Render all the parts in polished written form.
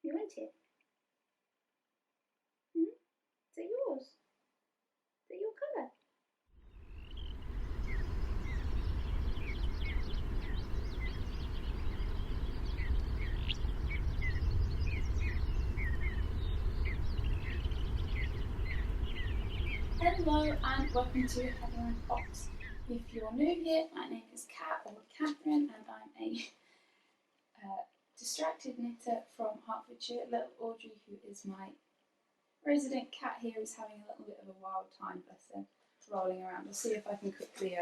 You want it? Hmm? Is it yours? Is it your colour? Hello and welcome to Heather & Pops. If you're new here, my name is Kat or Catherine and I'm a distracted knitter from Hertfordshire. Little Audrey, who is my resident cat here, is having a little bit of a wild time, bless her, rolling around. I'll see if I can quickly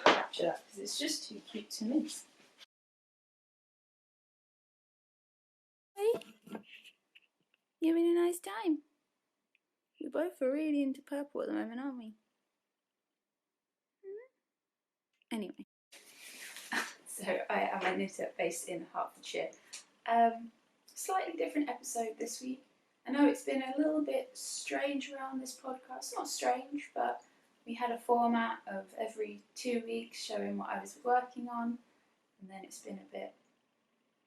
capture that because it's just too cute to miss. Hey, you having a nice time? We both are really into purple at the moment, aren't we? Anyway, so I am a knitter based in Hertfordshire. Slightly different episode this week. I know it's been a little bit strange around this podcast. Not strange, but we had a format of every 2 weeks showing what I was working on, and then it's been a bit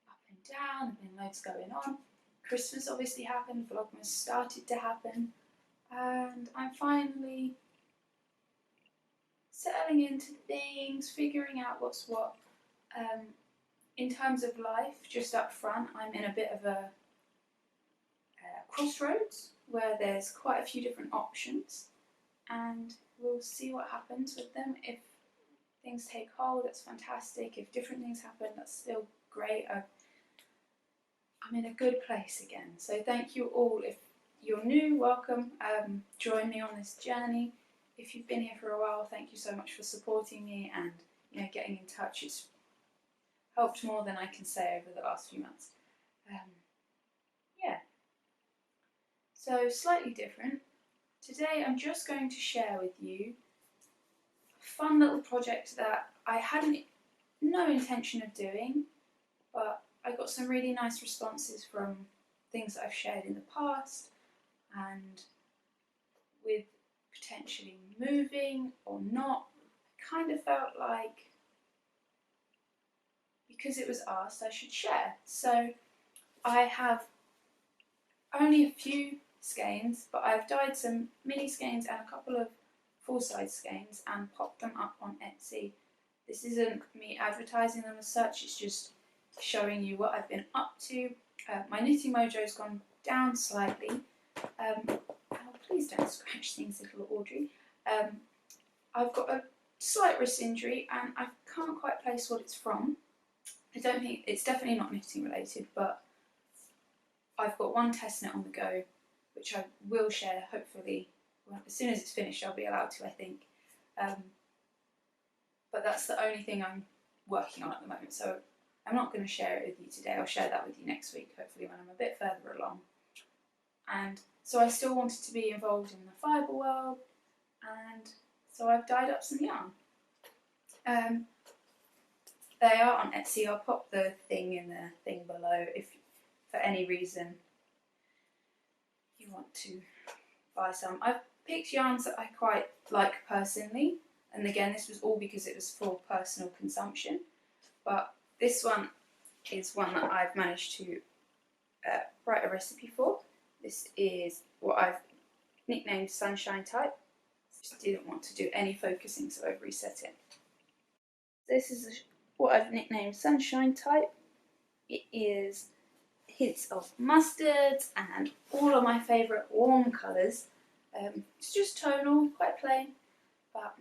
up and down, there's been loads going on. Christmas obviously happened, Vlogmas started to happen, and I'm finally settling into things, figuring out what's what. In terms of life, just up front, I'm in a bit of a crossroads where there's quite a few different options, and we'll see what happens with them. If things take hold, that's fantastic. If different things happen, that's still great. I'm in a good place again. So thank you all. If you're new, welcome. Join me on this journey. If you've been here for a while, thank you so much for supporting me and getting in touch. It's helped more than I can say over the last few months. Yeah. So slightly different. Today I'm just going to share with you a fun little project that I had no intention of doing, but I got some really nice responses from things that I've shared in the past, and with potentially moving or not, I kind of felt like because it was asked I should share. So I have only a few skeins, but I've dyed some mini skeins and a couple of full-size skeins and popped them up on Etsy. This isn't me advertising them as such, it's just showing you what I've been up to. My knitting mojo's gone down slightly. Oh, please don't scratch things, little Audrey. I've got a slight wrist injury and I can't quite place what it's from. I don't think it's definitely not knitting related, but I've got one test knit on the go, which I will share hopefully. Well, as soon as it's finished, I'll be allowed to, I think. But that's the only thing I'm working on at the moment, so I'm not going to share it with you today. I'll share that with you next week, hopefully when I'm a bit further along. And so I still wanted to be involved in the fibre world, and so I've dyed up some yarn. They are on Etsy. I'll pop the thing in the thing below if for any reason you want to buy some. I've picked yarns that I quite like personally, and again this was all because it was for personal consumption, but this one is one that I've managed to write a recipe for. This is what I've nicknamed Sunshine Type. Just didn't want to do any focusing, so I've reset it. This is what I've nicknamed Sunshine Type. It is hints of mustard and all of my favourite warm colours. It's just tonal, quite plain, but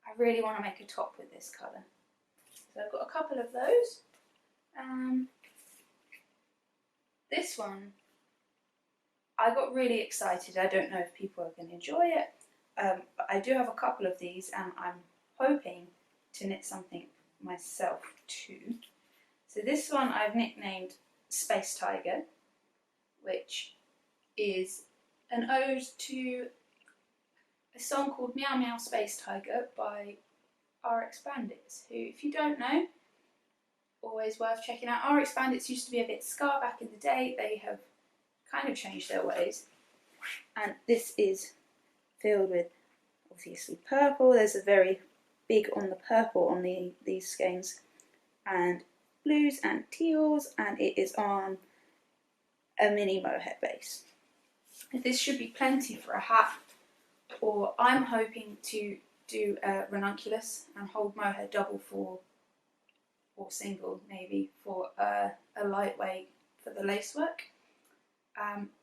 I really want to make a top with this colour. So I've got a couple of those. This one, I got really excited. I don't know if people are going to enjoy it, but I do have a couple of these and I'm hoping to knit something myself too. So this one I've nicknamed Space Tiger, which is an ode to a song called Meow Meow Space Tiger by RX Bandits, who, if you don't know, always worth checking out. RX Bandits used to be a bit ska back in the day. They have kind of changed their ways, and this is filled with obviously purple. There's a very big on the purple on these skeins, and blues and teals, and it is on a mini mohair base. This should be plenty for a hat, or I'm hoping to do a ranunculus and hold mohair double for, or single maybe, for a lightweight for the lacework.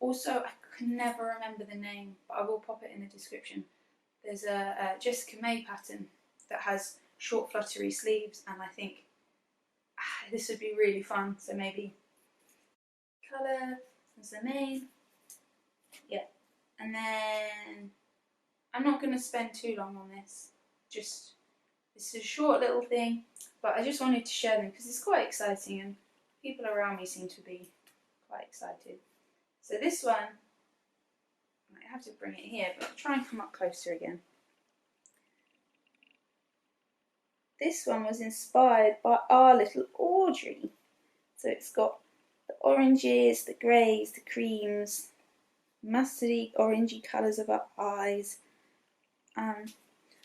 Also, I can never remember the name, but I will pop it in the description. There's a Jessica May pattern that has short fluttery sleeves, and I think this would be really fun. So maybe colour as the main, yeah. And then I'm not going to spend too long on this. Just, this is a short little thing, but I just wanted to share them because it's quite exciting and people around me seem to be quite excited. So this one, I might have to bring it here, but I'll try and come up closer again. This one was inspired by our little Audrey. So it's got the oranges, the greys, the creams, mustardy, orangey colours of our eyes. And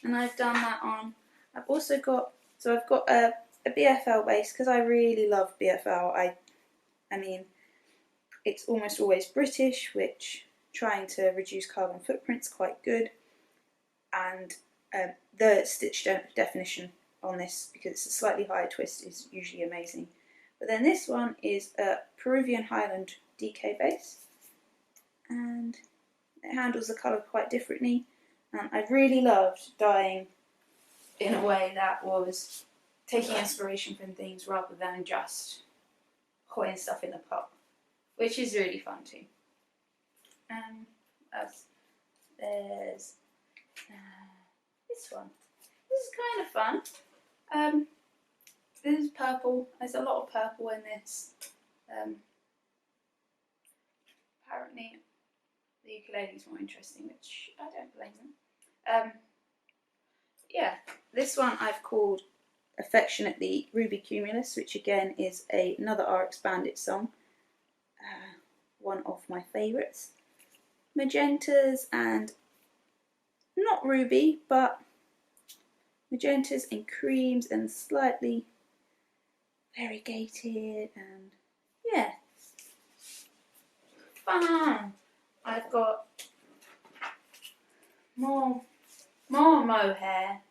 I've done that on, I've also got, so I've got a BFL base because I really love BFL. I mean, it's almost always British, which trying to reduce carbon footprint's quite good. And the stitch definition on this, because it's a slightly higher twist, is usually amazing. But then this one is a Peruvian Highland DK base, and it handles the colour quite differently. And I really loved dyeing in a way that was taking inspiration from things rather than just putting stuff in the pot, which is really fun too. There's this one. This is kind of fun. This is purple. There's a lot of purple in this. Apparently the ukulele is more interesting, which I don't blame them. Yeah, this one I've called affectionately Ruby Cumulus, which again is another RX Bandit song. One of my favourites. Magentas and not ruby, but magentas and creams and slightly variegated, and yeah, fun. I've got more mohair.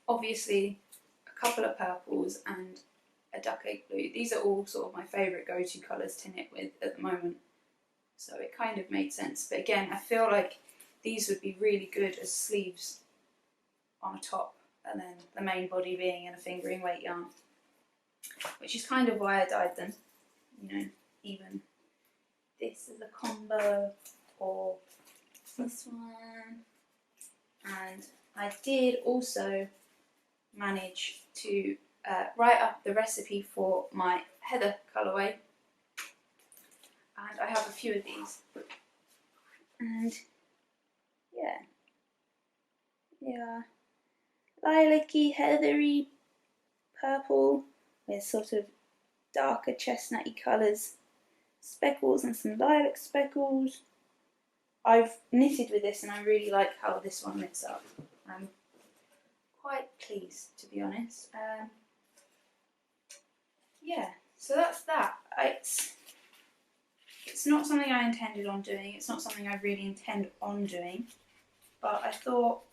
Obviously a couple of purples and a duck egg blue. These are all sort of my favourite go-to colours to knit with at the moment, so it kind of made sense. But again, I feel like these would be really good as sleeves on a top, and then the main body being in a fingering weight yarn, which is kind of why I dyed them. You know, even this is a combo, or this one. And I did also manage to write up the recipe for my heather colorway, and I have a few of these, and yeah, lilac-y, heathery purple with sort of darker chestnutty colours, speckles and some lilac speckles. I've knitted with this and I really like how this one knits up. I'm quite pleased, to be honest. Yeah, so that's that. It's not something I intended on doing, it's not something I really intend on doing, but I thought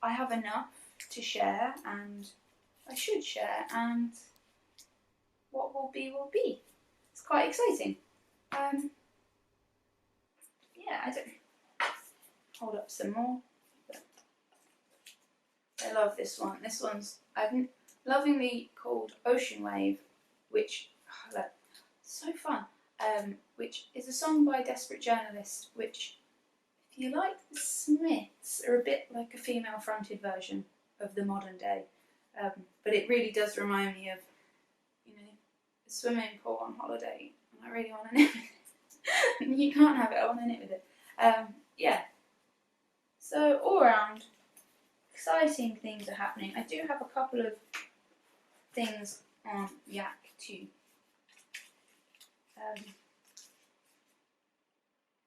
I have enough to share, and I should share, and what will be will be. It's quite exciting. Yeah, I don't hold up some more. But I love this one. This one's I've lovingly called Ocean Wave, which so fun. Which is a song by Desperate Journalist, which, if you like the Smiths, are a bit like a female-fronted version of the modern day. But it really does remind me of, you know, a swimming pool on holiday, and I really want to knit with it. You can't have it, I want to knit with it. Yeah. So all around, exciting things are happening. I do have a couple of things on Yak too.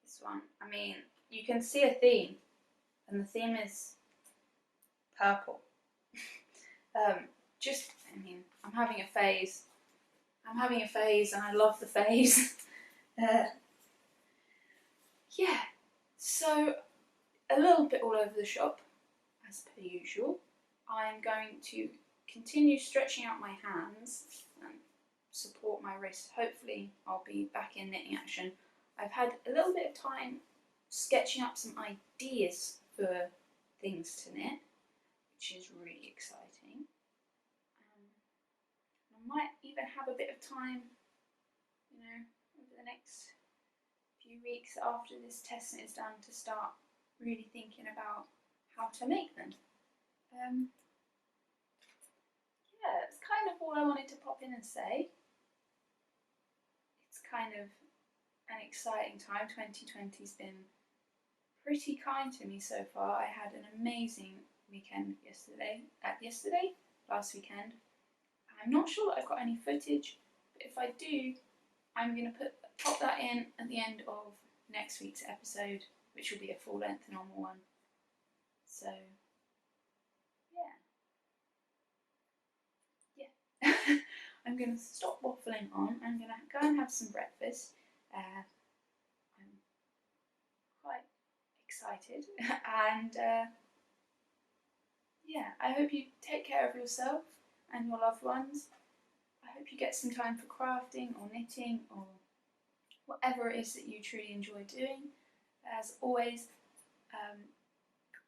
This one, I mean, you can see a theme, and the theme is purple. I mean, I'm having a phase. I'm having a phase and I love the phase. Yeah, so a little bit all over the shop, as per usual. I'm going to continue stretching out my hands and support my wrist. Hopefully I'll be back in knitting action. I've had a little bit of time sketching up some ideas for things to knit, which is really exciting. I might even have a bit of time, you know, over the next few weeks after this testing is done to start really thinking about how to make them. Yeah, that's kind of all I wanted to pop in and say. It's kind of an exciting time. 2020's been pretty kind to me so far. I had an amazing weekend last weekend. I'm not sure that I've got any footage, but if I do, I'm going to pop that in at the end of next week's episode, which will be a full-length normal one. So, yeah. I'm going to stop waffling on. I'm going to go and have some breakfast. I'm quite excited, and yeah, I hope you take care of yourself and your loved ones. I hope you get some time for crafting or knitting or whatever it is that you truly enjoy doing. As always,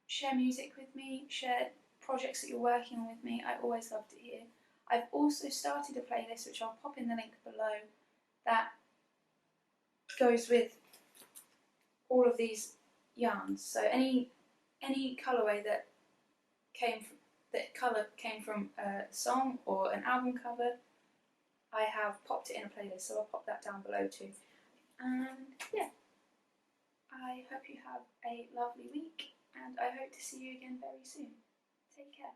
share music with me, share projects that you're working on with me. I always love to hear. I've also started a playlist, which I'll pop in the link below, that goes with all of these yarns. So any colorway that colour came from a song or an album cover, I have popped it in a playlist, so I'll pop that down below too. And yeah, I hope you have a lovely week, and I hope to see you again very soon. Take care.